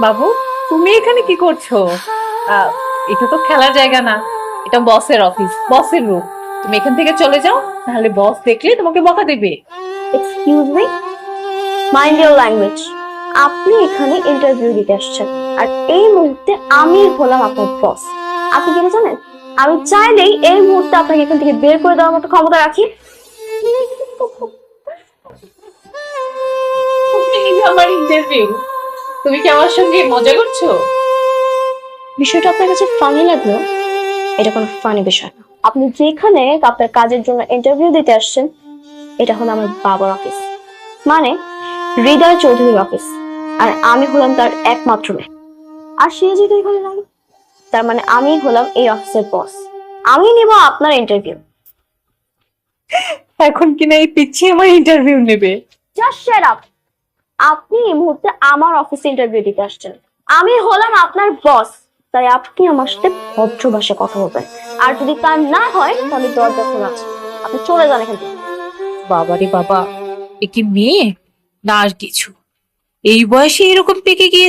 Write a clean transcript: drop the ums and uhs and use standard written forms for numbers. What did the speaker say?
বাবু, তুমি এখানে কি করছো? আহ, এটা তো খেলার জায়গা না, এটা বসের অফিস, বসের রুম। তুমি এখান থেকে চলে যাও, তাহলে বস দেখলে তোমাকে বকা দেবে। Excuse me, mind your language. আপনি এখানে ইন্টারভিউ দিতে আসছেন, আর এই মুহূর্তে আমি হলাম আপনার বস। আপনি কি এটা জানেন? আমি চাইলেই এই মুহূর্তে আপনাকে এখান থেকে বের করে দেওয়ার মতো ক্ষমতা রাখি। এই যে আমার ইন্টারভিউ, তুমি কি আমার সঙ্গে মজা করছো? বিষয়টা আপনার কাছে ফানি লাগলো? এটা কোনো ফানি বিষয় না। আপনি যেখানে আপনার কাজের জন্য ইন্টারভিউ দিতে আসছেন, এটা হলো আমার বাবার অফিস, মানে হৃদয় চৌধুরীর অফিস। আর আমি হলাম তার একমাত্র মেয়ে। আর সে যেহেতু এখানে নাই, তার মানে আমি হলাম এই অফিসের বস। আমি নিব আপনার ইন্টারভিউ। এখন কিনা এই পিচ্ছি আমার ইন্টারভিউ নেবে? Just shut up. আপনি এই মুহূর্তে আমার অফিসে ইন্টারভিউ দিতে আসছেন, আমি হলাম আপনার বস। তাই আপনি আমার সাথে ভদ্র ভাষায় কথা বলবেন। আর যদি তা না হয় তাহলে দরজা খোলা আছে, আপনি চলে যান এখান থেকে। বাবারে বাবা, এ কি মেয়ে না আর কিছু? এই বয়সে এরকম পেকে গিয়ে